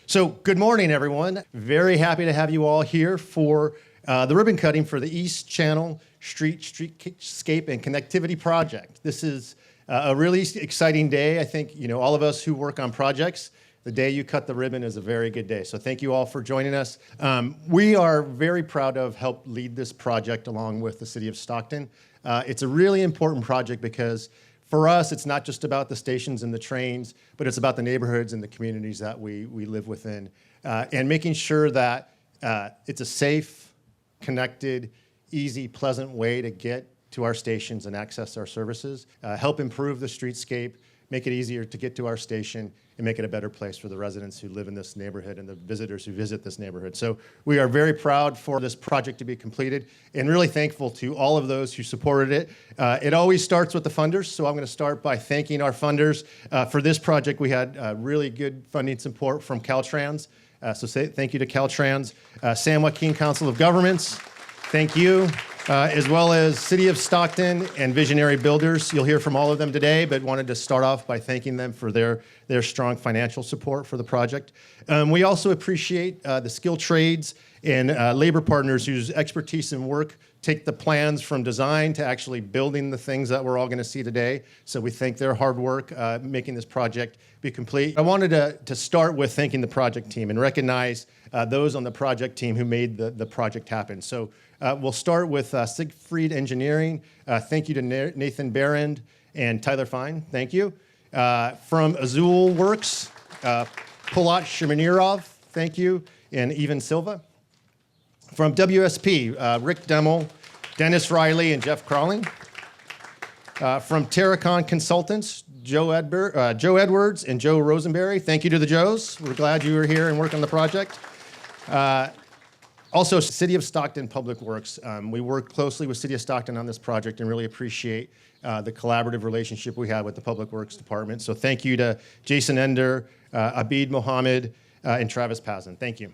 So good morning, everyone. Very happy to have you all here for the ribbon cutting for the East Channel Streetscape and Connectivity Project. This is a really exciting day. I think, all of us who work on projects, the day you cut the ribbon is a very good day. So thank you all for joining us. We are very proud to have helped lead this project along with the City of Stockton. It's a really important project because for us, it's not just about the stations and the trains, but it's about the neighborhoods and the communities that we live within, and making sure that it's a safe, connected, easy, pleasant way to get to our stations and access our services, help improve the streetscape, make it easier to get to our station, and make it a better place for the residents who live in this neighborhood and the visitors who visit this neighborhood. So we are very proud for this project to be completed and really thankful to all of those who supported it. It always starts with the funders, so I'm going to start by thanking our funders. For this project, we had really good funding support from Caltrans, so thank you to Caltrans. San Joaquin Council of Governments, thank you. As well as City of Stockton and Visionary Builders. You'll hear from all of them today, but wanted to start off by thanking them for their strong financial support for the project. We also appreciate the skilled trades and labor partners whose expertise and work take the plans from design to actually building the things that we're all going to see today. So we thank their hard work making this project be complete. I wanted to start with thanking the project team and recognize those on the project team who made the project happen. So we'll start with Siegfried Engineering. Thank you to Nathan Berend and Tyler Fine. Thank you. From Azul Works, Polat Shimanirov. Thank you. And Evan Silva. From WSP, Rick Demmel, Dennis Riley, and Jeff Crawling. From Terracon Consultants, Joe Edwards and Joe Rosenberry. Thank you to the Joes. We're glad you were here and worked on the project. Also, City of Stockton Public Works. We work closely with City of Stockton on this project and really appreciate the collaborative relationship we have with the Public Works Department. So thank you to Jason Ender, Abid Mohammed, and Travis Pazin. Thank you.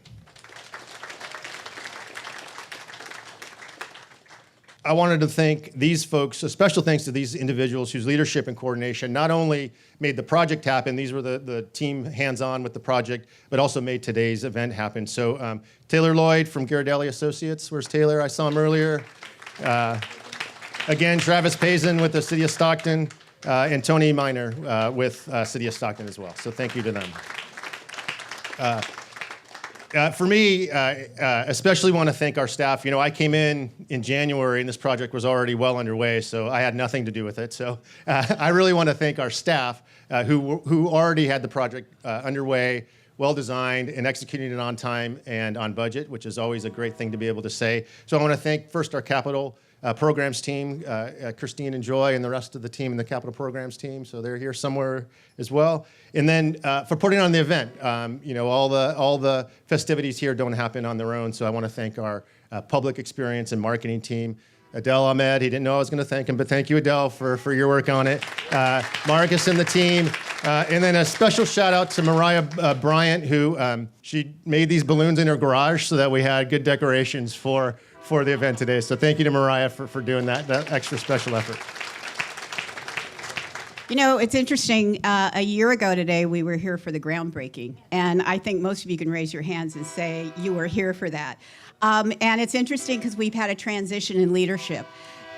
I wanted to thank these folks, a special thanks to these individuals whose leadership and coordination not only made the project happen, these were the team hands-on with the project, but also made today's event happen. So Taylor Lloyd from Ghirardelli Associates, where's Taylor? I saw him earlier. Again, Travis Pazin with the City of Stockton, and Tony Miner with City of Stockton as well. So thank you to them. For me, especially want to thank our staff. I came in January and this project was already well underway, so I had nothing to do with it. So I really want to thank our staff who already had the project underway, well designed, and executing it on time and on budget, which is always a great thing to be able to say. So I want to thank first our capital programs team, Christine and Joy, and the rest of the team in the capital programs team. So they're here somewhere as well. And then for putting on the event, all the festivities here don't happen on their own. So I want to thank our public experience and marketing team. Adele Ahmed, he didn't know I was going to thank him, but thank you, Adele, for your work on it. Marcus and the team. And then a special shout out to Mariah Bryant, who she made these balloons in her garage so that we had good decorations for the event today. So thank you to Mariah for doing that extra special effort. It's interesting. A year ago today, we were here for the groundbreaking. And I think most of you can raise your hands and say you were here for that. And it's interesting because we've had a transition in leadership.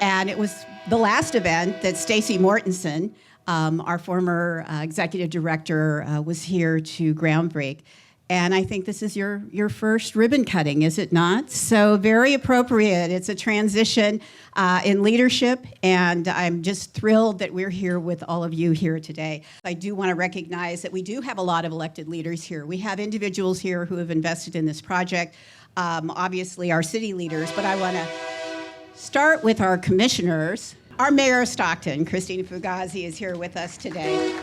And it was the last event that Stacy Mortensen, our former executive director, was here to groundbreak. And I think this is your first ribbon cutting, is it not? So very appropriate. It's a transition in leadership, and I'm just thrilled that we're here with all of you here today. I do want to recognize that we do have a lot of elected leaders here. We have individuals here who have invested in this project, obviously our city leaders, but I want to start with our commissioners. Our Mayor of Stockton, Christina Fugazi, is here with us today.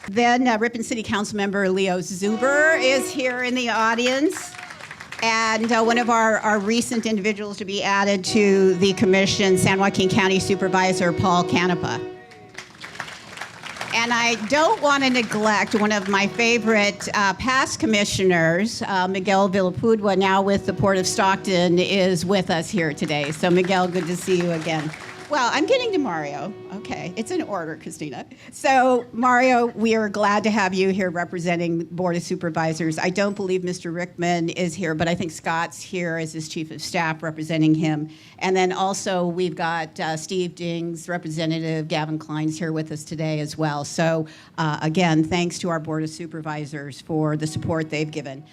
Then Ripon City Council member Leo Zuber is here in the audience. And one of our recent individuals to be added to the commission, San Joaquin County Supervisor Paul Canepa. And I don't want to neglect one of my favorite past commissioners, Miguel Villapudua, now with the Port of Stockton, is with us here today. So Miguel, good to see you again. Well, I'm getting to Mario. Okay, it's in order, Christina. So, Mario, we are glad to have you here representing Board of Supervisors. I don't believe Mr. Rickman is here, but I think Scott's here as his Chief of Staff representing him. And then also we've got Steve Dings, Representative Gavin Klein's here with us today as well. So, again, thanks to our Board of Supervisors for the support they've given.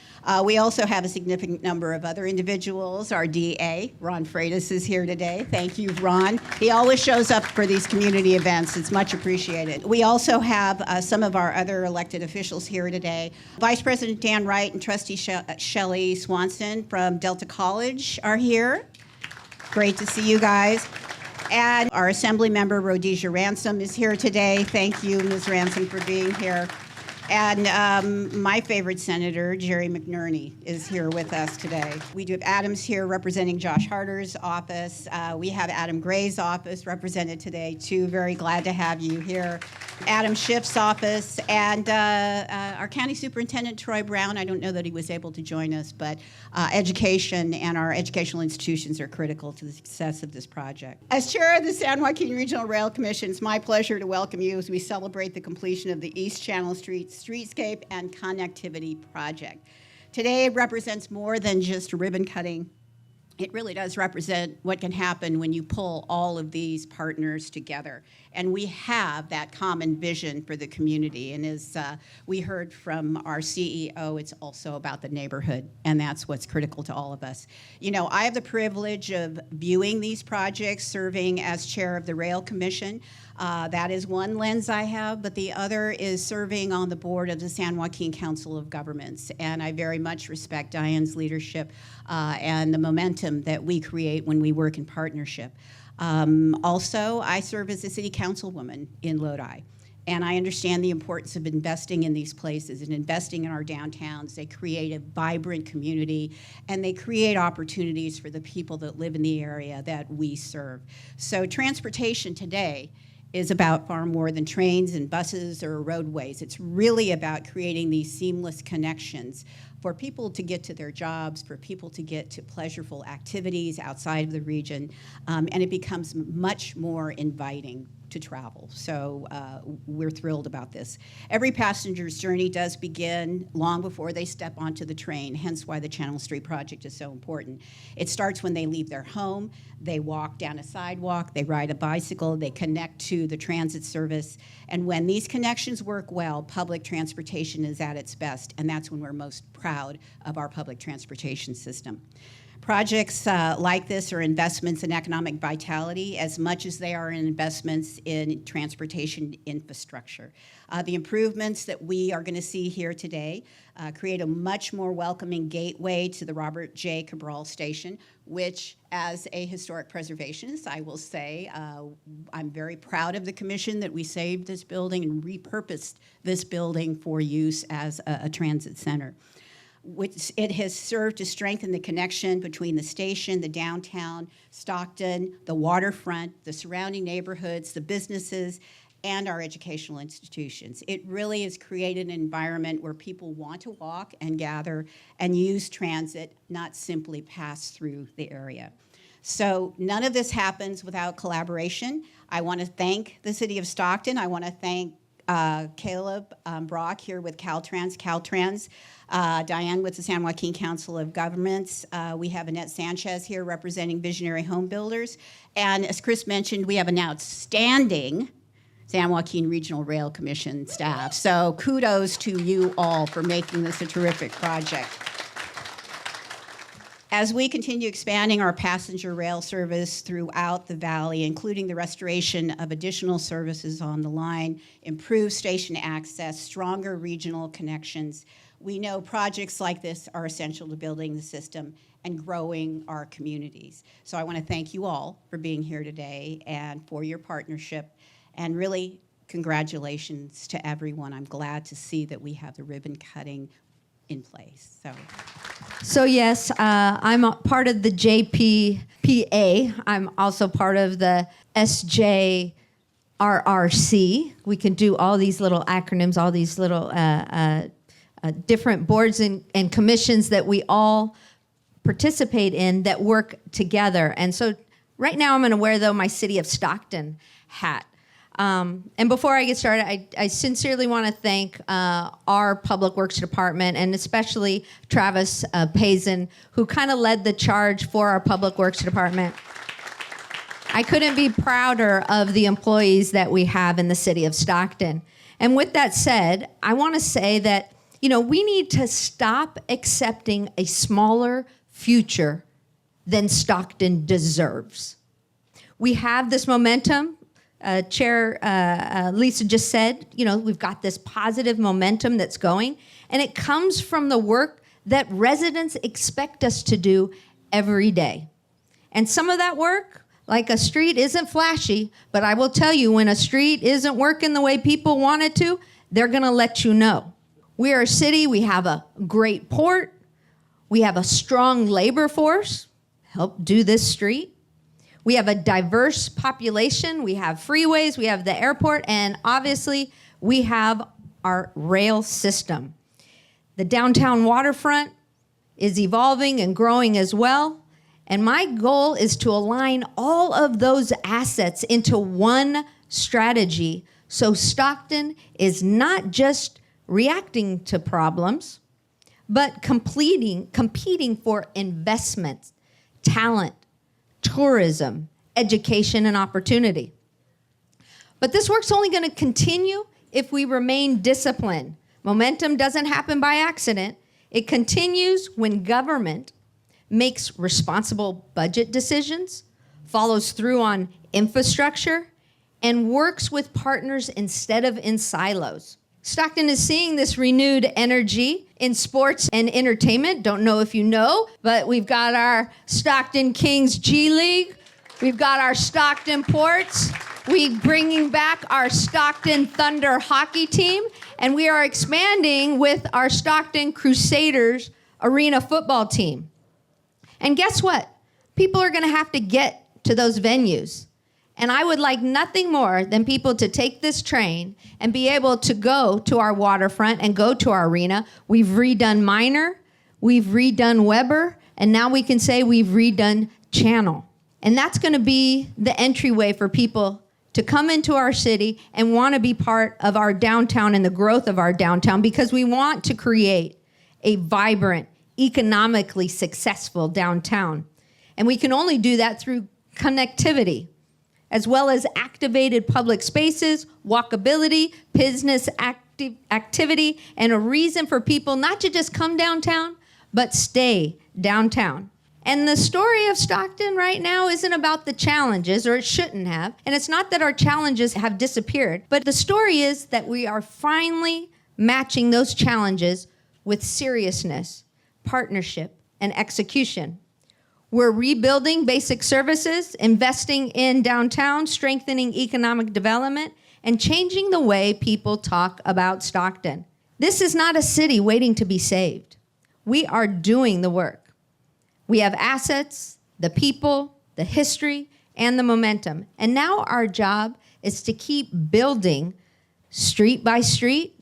We also have a significant number of other individuals. Our DA, Ron Freitas, is here today. Thank you, Ron. He always shows up for these community events. It's much appreciated. We also have some of our other elected officials here today. Vice President Dan Wright and Trustee Shelley Swanson from Delta College are here. Great to see you guys. And our Assembly Member, Rhodesia Ransom, is here today. Thank you, Ms. Ransom, for being here. And my favorite senator, Jerry McNerney, is here with us today. We do have Adams here representing Josh Harder's office. We have Adam Gray's office represented today, too. Very glad to have you here. Adam Schiff's office, and our County Superintendent, Troy Brown. I don't know that he was able to join us, but education and our educational institutions are critical to the success of this project. As chair of the San Joaquin Regional Rail Commission, it's my pleasure to welcome you as we celebrate the completion of the East Channel Streetscape and Connectivity Project. Today it represents more than just ribbon cutting. It really does represent what can happen when you pull all of these partners together. And we have that common vision for the community. And as we heard from our CEO, it's also about the neighborhood. And that's what's critical to all of us. You know, I have the privilege of viewing these projects, serving as chair of the Rail Commission. That is one lens I have, but the other is serving on the board of the San Joaquin Council of Governments. And I very much respect Diane's leadership and the momentum that we create when we work in partnership. Also, I serve as a city councilwoman in Lodi. And I understand the importance of investing in these places and investing in our downtowns. They create a vibrant community, and they create opportunities for the people that live in the area that we serve. So transportation today is about far more than trains and buses or roadways. It's really about creating these seamless connections for people to get to their jobs, for people to get to pleasurable activities outside of the region, and it becomes much more inviting to travel. So we're thrilled about this. Every passenger's journey does begin long before they step onto the train, hence why the Channel Street Project is so important. It starts when they leave their home, they walk down a sidewalk, they ride a bicycle, they connect to the transit service, and when these connections work well, public transportation is at its best, and that's when we're most proud of our public transportation system. Projects like this are investments in economic vitality as much as they are investments in transportation infrastructure. The improvements that we are going to see here today create a much more welcoming gateway to the Robert J. Cabral Station, which, as a historic preservationist, I will say I'm very proud of the commission that we saved this building and repurposed this building for use as a transit center. Which it has served to strengthen the connection between the station, the downtown, Stockton, the waterfront, the surrounding neighborhoods, the businesses, and our educational institutions. It really has created an environment where people want to walk and gather and use transit, not simply pass through the area. So none of this happens without collaboration. I want to thank the City of Stockton. I want to thank Caleb Brock here with Caltrans, Diane with the San Joaquin Council of Governments. We have Annette Sanchez here representing Visionary Home Builders. And as Chris mentioned, we have an outstanding San Joaquin Regional Rail Commission staff. So kudos to you all for making this a terrific project. As we continue expanding our passenger rail service throughout the valley, including the restoration of additional services on the line, improved station access, stronger regional connections, we know projects like this are essential to building the system and growing our communities. So I want to thank you all for being here today and for your partnership, and really congratulations to everyone. I'm glad to see that we have the ribbon cutting in place. So yes, I'm a part of the JPPA. I'm also part of the SJRRC. We can do all these little acronyms, all these little different boards and commissions that we all participate in that work together. And so Right now, I'm going to wear, though, my City of Stockton hat. And before I get started, I sincerely want to thank our Public Works Department, and especially Travis Pazin, who kind of led the charge for our Public Works Department. I couldn't be prouder of the employees that we have in the City of Stockton. And with that said, I want to say that, we need to stop accepting a smaller future than Stockton deserves. We have this momentum. Chair Lisa just said, we've got this positive momentum that's going, and it comes from the work that residents expect us to do every day. And some of that work, like a street, isn't flashy, but I will tell you, when a street isn't working the way people want it to, they're going to let you know. We are a city, we have a great port, we have a strong labor force, help do this street. We have a diverse population, we have freeways, we have the airport, and obviously we have our rail system. The downtown waterfront is evolving and growing as well, and my goal is to align all of those assets into one strategy so Stockton is not just reacting to problems, but competing for investment, talent, tourism, education, and opportunity. But this work's only going to continue if we remain disciplined. Momentum doesn't happen by accident. It continues when government makes responsible budget decisions, follows through on infrastructure, and works with partners instead of in silos. Stockton is seeing this renewed energy in sports and entertainment. Don't know if you know, but we've got our Stockton Kings G League. We've got our Stockton Ports. We're bringing back our Stockton Thunder hockey team, and we are expanding with our Stockton Crusaders arena football team. And guess what? People are going to have to get to those venues. And I would like nothing more than people to take this train and be able to go to our waterfront and go to our arena. We've redone Minor, we've redone Weber, and now we can say we've redone Channel. And that's going to be the entryway for people to come into our city and want to be part of our downtown and the growth of our downtown, because we want to create a vibrant, economically successful downtown. And we can only do that through connectivity, as well as activated public spaces, walkability, business activity, and a reason for people not to just come downtown, but stay downtown. And the story of Stockton right now isn't about the challenges, or it shouldn't have. And it's not that our challenges have disappeared, but the story is that we are finally matching those challenges with seriousness, partnership, and execution. We're rebuilding basic services, investing in downtown, strengthening economic development, and changing the way people talk about Stockton. This is not a city waiting to be saved. We are doing the work. We have assets, the people, the history, and the momentum. And now our job is to keep building street by street,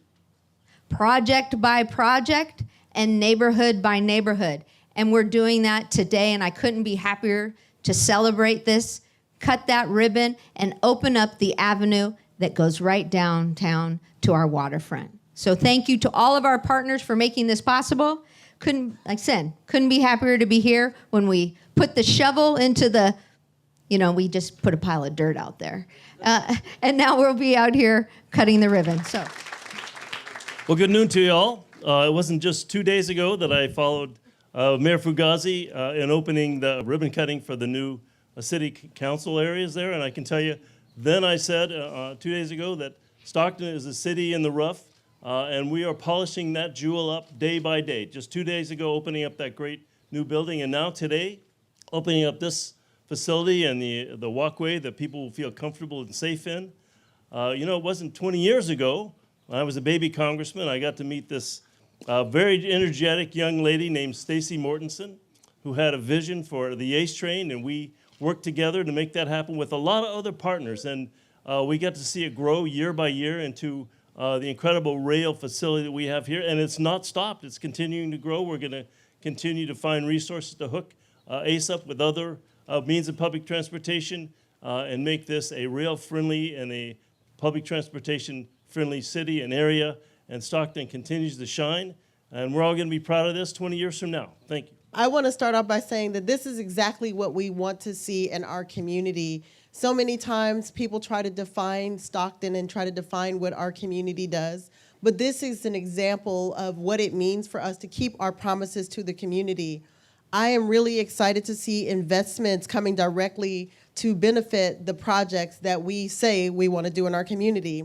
project by project, and neighborhood by neighborhood. And we're doing that today, and I couldn't be happier to celebrate this, cut that ribbon, and open up the avenue that goes right downtown to our waterfront. So thank you to all of our partners for making this possible. Couldn't be happier to be here when we put the shovel into the, we just put a pile of dirt out there. And now we'll be out here cutting the ribbon. So. Well, good noon to you all. It wasn't just 2 days ago that I followed Mayor Fugazi in opening the ribbon cutting for the new city council areas there. And I can tell you, then I said 2 days ago that Stockton is a city in the rough, and we are polishing that jewel up day by day. Just 2 days ago, opening up that great new building, and now today, opening up this facility and the walkway that people will feel comfortable and safe in. It wasn't 20 years ago, when I was a baby congressman, I got to meet this very energetic young lady named Stacy Mortensen, who had a vision for the ACE train, and we worked together to make that happen with a lot of other partners. And we got to see it grow year by year into the incredible rail facility that we have here. And it's not stopped. It's continuing to grow. We're going to continue to find resources to hook ACE up with other means of public transportation and make this a rail-friendly and a public transportation-friendly city and area. And Stockton continues to shine. And we're all going to be proud of this 20 years from now. Thank you. I want to start off by saying that this is exactly what we want to see in our community. So many times people try to define Stockton and try to define what our community does. But this is an example of what it means for us to keep our promises to the community. I am really excited to see investments coming directly to benefit the projects that we say we want to do in our community.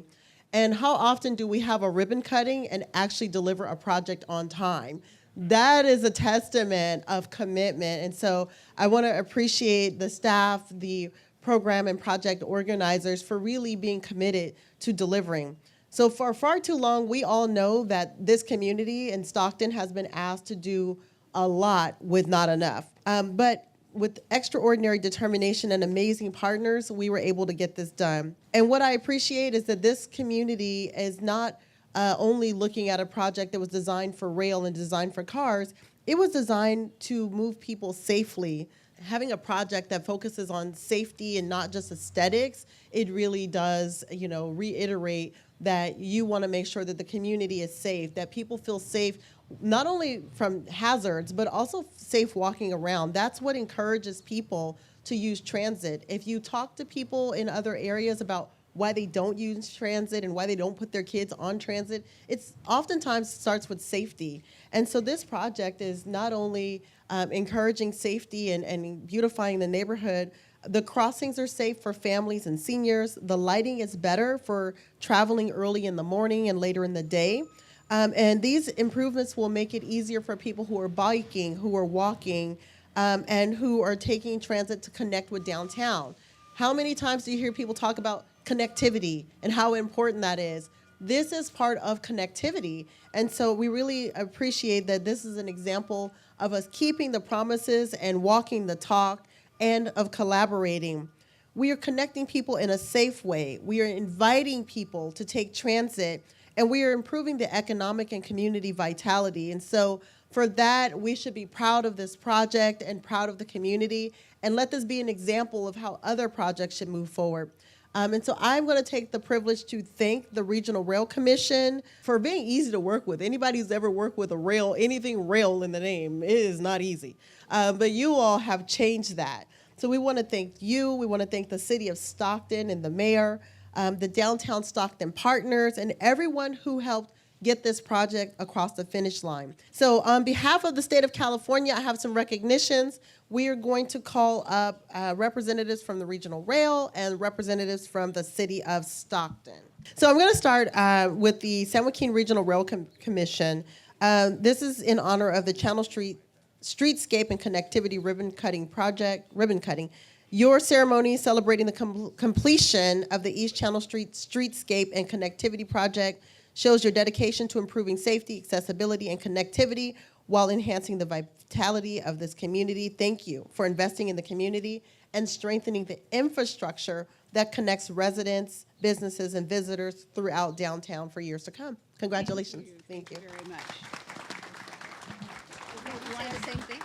And how often do we have a ribbon cutting and actually deliver a project on time? That is a testament of commitment. And so I want to appreciate the staff, the program and project organizers for really being committed to delivering. So for far too long, we all know that this community in Stockton has been asked to do a lot with not enough. But with extraordinary determination and amazing partners, we were able to get this done. And what I appreciate is that this community is not only looking at a project that was designed for rail and designed for cars. It was designed to move people safely. Having a project that focuses on safety and not just aesthetics, it really does, reiterate that you want to make sure that the community is safe, that people feel safe, not only from hazards, but also safe walking around. That's what encourages people to use transit. If you talk to people in other areas about why they don't use transit and why they don't put their kids on transit, it's oftentimes starts with safety. And so this project is not only encouraging safety and beautifying the neighborhood. The crossings are safe for families and seniors. The lighting is better for traveling early in the morning and later in the day. And these improvements will make it easier for people who are biking, who are walking, and who are taking transit to connect with downtown. How many times do you hear people talk about connectivity and how important that is? This is part of connectivity. And so we really appreciate that this is an example of us keeping the promises and walking the talk and of collaborating. We are connecting people in a safe way. We are inviting people to take transit, and we are improving the economic and community vitality. And so for that, we should be proud of this project and proud of the community, and let this be an example of how other projects should move forward. And so I'm going to take the privilege to thank the Regional Rail Commission for being easy to work with. Anybody who's ever worked with a rail, anything rail in the name, it is not easy. But you all have changed that. So we want to thank you. We want to thank the city of Stockton and the mayor, the Downtown Stockton partners, and everyone who helped get this project across the finish line. So on behalf of the state of California, I have some recognitions. We are going to call up representatives from the Regional Rail and representatives from the city of Stockton. So I'm going to start with the San Joaquin Regional Rail Commission. This is in honor of the Channel Street Streetscape and Connectivity Ribbon Cutting Project, ribbon cutting. Your ceremony celebrating the completion of the East Channel Street Streetscape and Connectivity Project shows your dedication to improving safety, accessibility, and connectivity while enhancing the vitality of this community. Thank you for investing in the community and strengthening the infrastructure that connects residents, businesses, and visitors throughout downtown for years to come. Congratulations. Thank you. Very much. Say the same thing?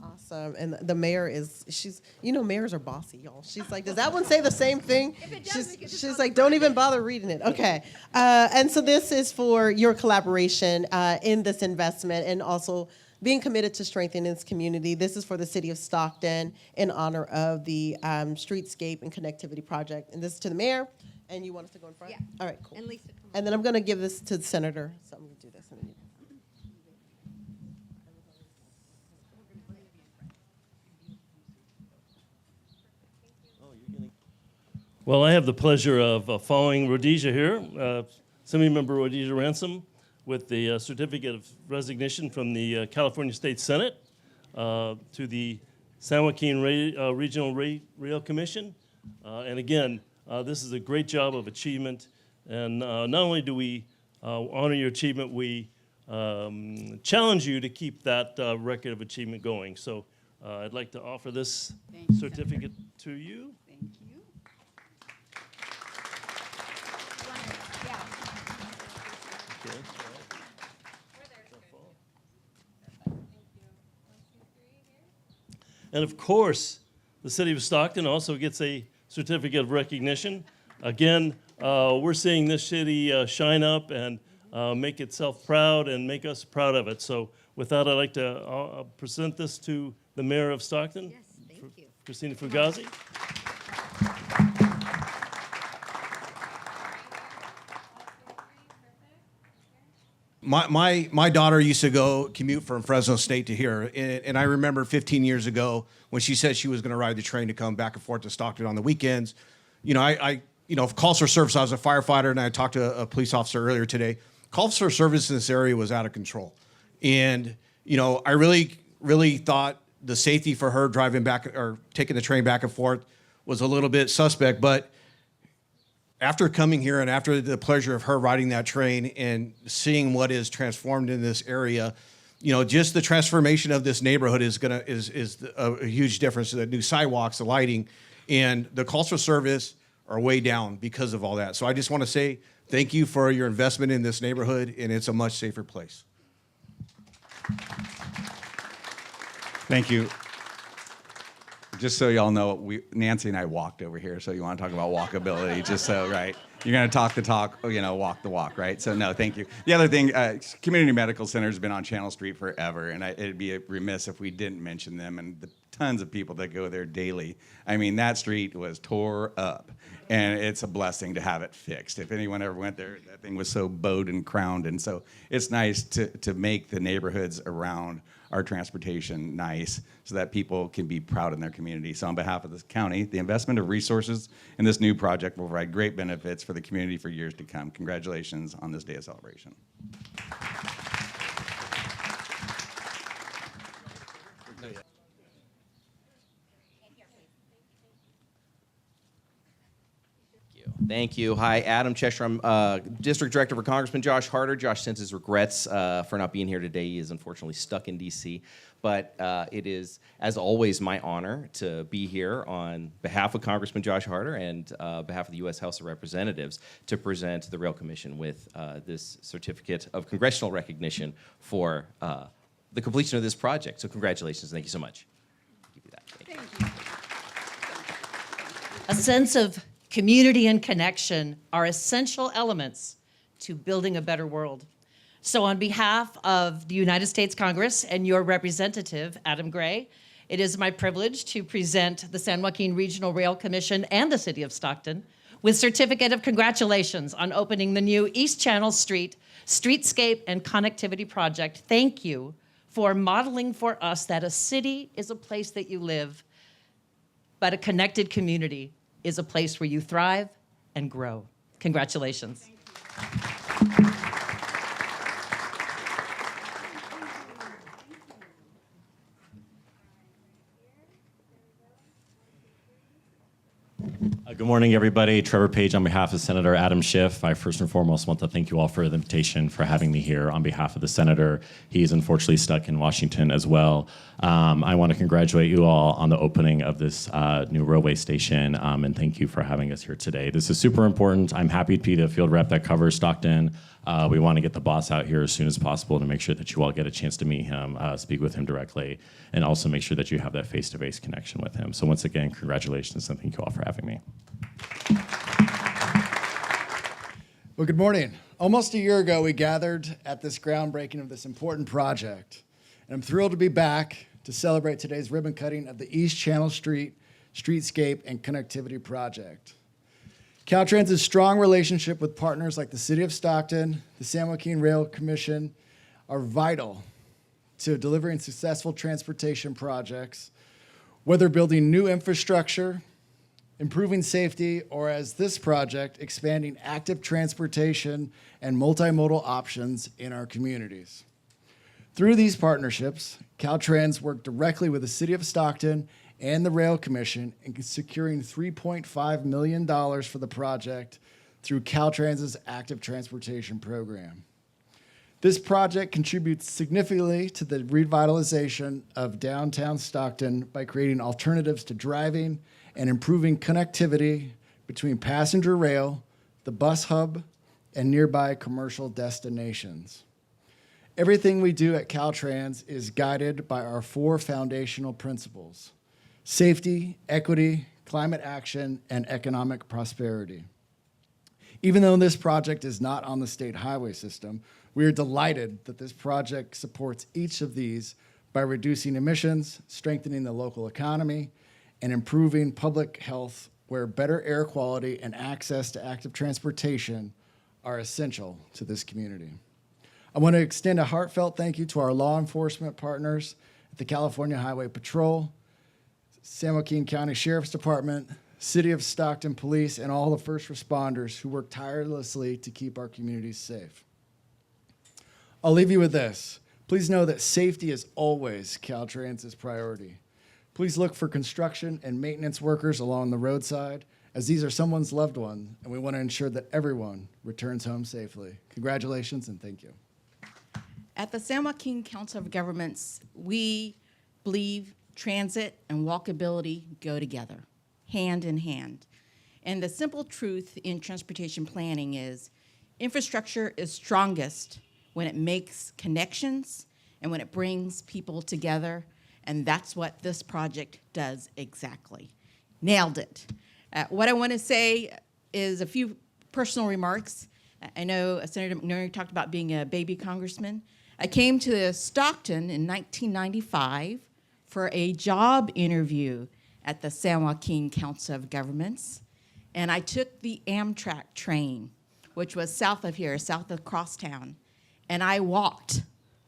Awesome. And the mayor is, mayors are bossy, y'all. She's like, does that one say the same thing? If it does, we can just She's like, don't even bother reading it. Okay. And so this is for your collaboration in this investment and also being committed to strengthening this community. This is for the city of Stockton in honor of the Streetscape and Connectivity Project. And this is to the mayor. And you want us to go in front? Yeah. All right, cool. And Lisa, come on. And then I'm going to give this to the senator. So I'm going to do this. And then you- Well, I have the pleasure of following Rhodesia here, Assemblymember Rhodesia Ransom, with the certificate of resignation from the California State Senate to the San Joaquin Regional Rail Commission. And again, this is a great job of achievement. And not only do we honor your achievement, we challenge you to keep that record of achievement going. So I'd like to offer this Thank you, certificate to you. Thank you. Okay. And of course, the city of Stockton also gets a certificate of recognition. Again, we're seeing this city shine up and make itself proud and make us proud of it. So with that, I'd like to present this to the mayor of Stockton. Yes, thank you. Christina Fugazi. My daughter used to go commute from Fresno State to here, and I remember 15 years ago when she said she was going to ride the train to come back and forth to Stockton on the weekends. You know, I calls for service. I was a firefighter, and I talked to a police officer earlier today. Calls for service in this area was out of control, and I really thought the safety for her driving back or taking the train back and forth was a little bit suspect, but after coming here and after the pleasure of her riding that train and seeing what is transformed in this area, just the transformation of this neighborhood is a huge difference. The new sidewalks, the lighting, and the calls for service are way down because of all that. So I just want to say thank you for your investment in this neighborhood, and it's a much safer place. Thank you. Just so y'all know, Nancy and I walked over here, so you want to talk about walkability, just so, right? You're going to talk the talk, walk the walk, right? So, no, thank you. The other thing, Community Medical Center has been on Channel Street forever, and it'd be remiss if we didn't mention them and the tons of people that go there daily. I mean, that street was tore up, and it's a blessing to have it fixed. If anyone ever went there, that thing was so bowed and crowned, and so it's nice to make the neighborhoods around our transportation nice so that people can be proud in their community. So on behalf of this county, the investment of resources in this new project will provide great benefits for the community for years to come. Congratulations on this day of celebration. Thank you. Hi, Adam Cheshire. I'm District Director for Congressman Josh Harder. Josh sends his regrets for not being here today. He is unfortunately stuck in D.C. But it is, as always, my honor to be here on behalf of Congressman Josh Harder and behalf of the U.S. House of Representatives to present the Rail Commission with this certificate of congressional recognition for the completion of this project. So congratulations. Thank you so much. Give you that. Thank you. A sense of community and connection are essential elements to building a better world. So on behalf of the United States Congress and your representative, Adam Gray, it is my privilege to present the San Joaquin Regional Rail Commission and the City of Stockton with certificate of congratulations on opening the new East Channel Street Streetscape and Connectivity Project. Thank you for modeling for us that a city is a place that you live, but a connected community is a place where you thrive and grow. Congratulations. Good morning, everybody. Trevor Page on behalf of Senator Adam Schiff. I first and foremost want to thank you all for the invitation, for having me here on behalf of the senator. He is unfortunately stuck in Washington as well. I want to congratulate you all on the opening of this new railway station, and thank you for having us here today. This is super important. I'm happy to be the field rep that covers Stockton. We want to get the boss out here as soon as possible to make sure that you all get a chance to meet him, speak with him directly, and also make sure that you have that face-to-face connection with him. So once again, congratulations, and thank you all for having me. Well, good morning. Almost a year ago, we gathered at this groundbreaking of this important project, and I'm thrilled to be back to celebrate today's ribbon cutting of the East Channel Street Streetscape and Connectivity Project. Caltrans' strong relationship with partners like the City of Stockton, the San Joaquin Rail Commission, are vital to delivering successful transportation projects, whether building new infrastructure, improving safety, or as this project, expanding active transportation and multimodal options in our communities. Through these partnerships, Caltrans worked directly with the City of Stockton and the Rail Commission in securing $3.5 million for the project through Caltrans' Active Transportation Program. This project contributes significantly to the revitalization of downtown Stockton by creating alternatives to driving and improving connectivity between passenger rail, the bus hub, and nearby commercial destinations. Everything we do at Caltrans is guided by our 4 foundational principles: safety, equity, climate action, and economic prosperity. Even though this project is not on the state highway system, we are delighted that this project supports each of these by reducing emissions, strengthening the local economy, and improving public health, where better air quality and access to active transportation are essential to this community. I want to extend a heartfelt thank you to our law enforcement partners at the California Highway Patrol, San Joaquin County Sheriff's Department, City of Stockton Police, and all the first responders who work tirelessly to keep our communities safe. I'll leave you with this. Please know that safety is always Caltrans's priority. Please look for construction and maintenance workers along the roadside, as these are someone's loved one, and we want to ensure that everyone returns home safely. Congratulations and thank you. At the San Joaquin Council of Governments, we believe transit and walkability go together, hand in hand. And the simple truth in transportation planning is infrastructure is strongest when it makes connections and when it brings people together, and that's what this project does exactly. Nailed it. What I want to say is a few personal remarks. I know Senator McNerney talked about being a baby congressman. I came to Stockton in 1995 for a job interview at the San Joaquin Council of Governments, and I took the Amtrak train, which was south of here, south of Crosstown, and I walked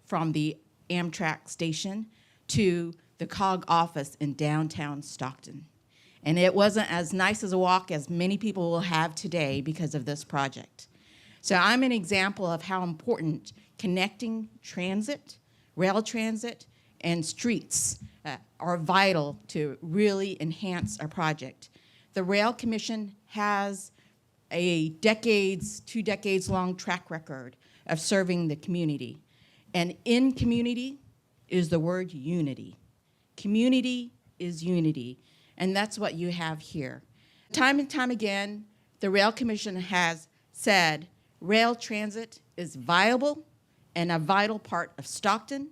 from the Amtrak station to the COG office in downtown Stockton. And it wasn't as nice as a walk as many people will have today because of this project. So I'm an example of how important connecting transit, rail transit, and streets are vital to really enhance our project. The Rail Commission has a two decades long track record of serving the community. And in community is the word unity. Community is unity, and that's what you have here. Time and time again, the Rail Commission has said rail transit is viable and a vital part of Stockton,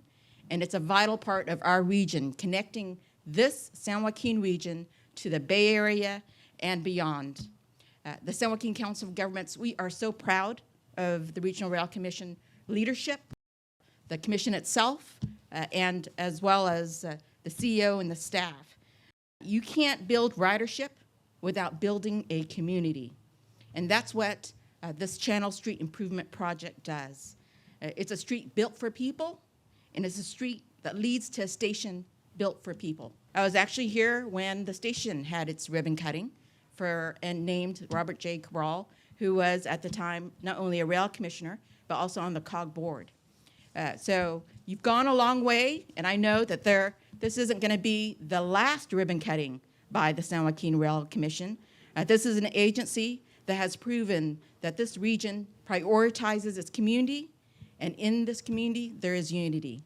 and it's a vital part of our region, connecting this San Joaquin region to the Bay Area and beyond. The San Joaquin Council of Governments, we are so proud of the Regional Rail Commission leadership, the commission itself, and as well as the CEO and the staff. You can't build ridership without building a community. And that's what this Channel Street Improvement Project does. It's a street built for people, and it's a street that leads to a station built for people. I was actually here when the station had its ribbon cutting and named Robert J. Cabral, who was at the time not only a rail commissioner, but also on the COG board. So you've gone a long way, and I know that this isn't going to be the last ribbon cutting by the San Joaquin Rail Commission. This is an agency that has proven that this region prioritizes its community, and in this community, there is unity.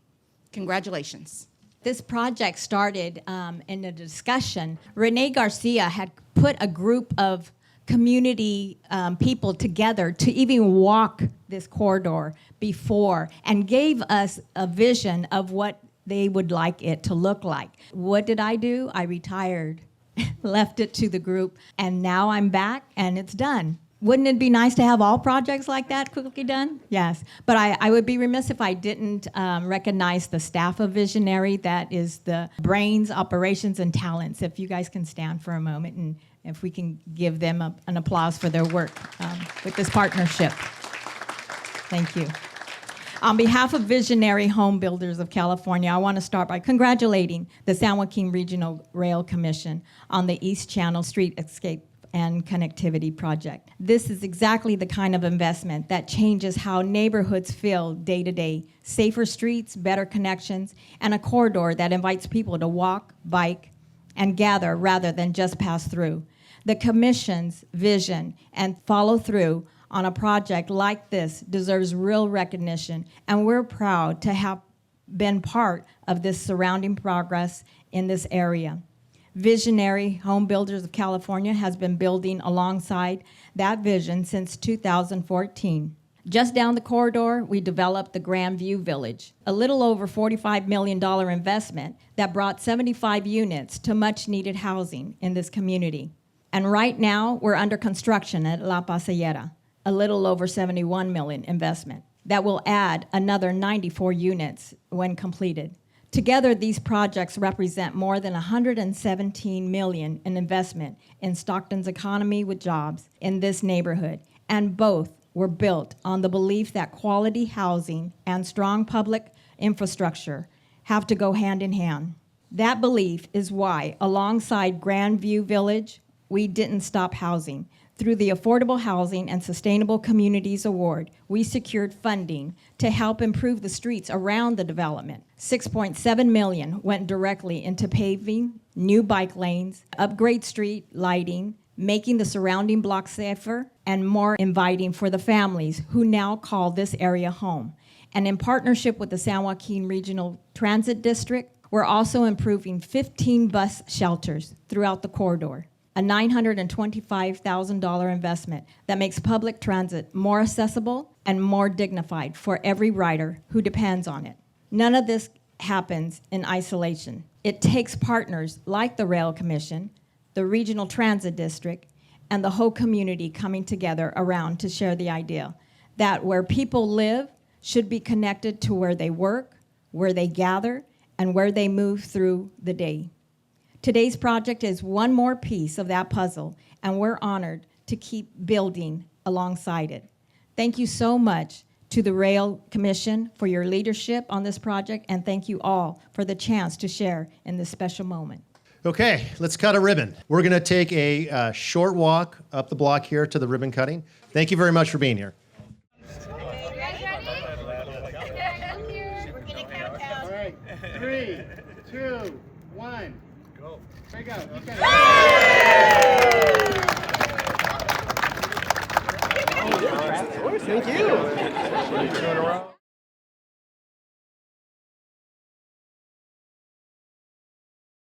Congratulations. This project started in a discussion. Rene Garcia had put a group of community people together to even walk this corridor before and gave us a vision of what they would like it to look like. What did I do? I retired, left it to the group, and now I'm back and it's done. Wouldn't it be nice to have all projects like that quickly done? Yes, but I would be remiss if I didn't recognize the staff of Visionary. That is the brains, operations, and talents. If you guys can stand for a moment and if we can give them an applause for their work with this partnership. Thank you. On behalf of Visionary Home Builders of California, I want to start by congratulating the San Joaquin Regional Rail Commission on the East Channel Street Escape and Connectivity Project. This is exactly the kind of investment that changes how neighborhoods feel day to day. Safer streets, better connections, and a corridor that invites people to walk, bike, and gather rather than just pass through. The Commission's vision and follow through on a project like this deserves real recognition, and we're proud to have been part of this surrounding progress in this area. Visionary Home Builders of California has been building alongside that vision since 2014. Just down the corridor, we developed the Grandview Village, a little over $45 million investment that brought 75 units to much-needed housing in this community. And right now, we're under construction at La Pasillera, a little over $71 million investment that will add another 94 units when completed. Together, these projects represent more than $117 million in investment in Stockton's economy with jobs in this neighborhood, and both were built on the belief that quality housing and strong public infrastructure have to go hand in hand. That belief is why, alongside Grandview Village, we didn't stop housing. Through the Affordable Housing and Sustainable Communities Award, we secured funding to help improve the streets around the development. $6.7 million went directly into paving, new bike lanes, upgrade street lighting, making the surrounding blocks safer and more inviting for the families who now call this area home. And in partnership with the San Joaquin Regional Transit District, we're also improving 15 bus shelters throughout the corridor, a $925,000 investment that makes public transit more accessible and more dignified for every rider who depends on it. None of this happens in isolation. It takes partners like the Rail Commission, the Regional Transit District, and the whole community coming together around to share the idea that where people live should be connected to where they work, where they gather, and where they move through the day. Today's project is one more piece of that puzzle, and we're honored to keep building alongside it. Thank you so much to the Rail Commission for your leadership on this project, and thank you all for the chance to share in this special moment. Okay, let's cut a ribbon. We're going to take a short walk up the block here to the ribbon cutting. Thank you very much for being here. All right, 3, 2, 1, go. There you go. Thank you.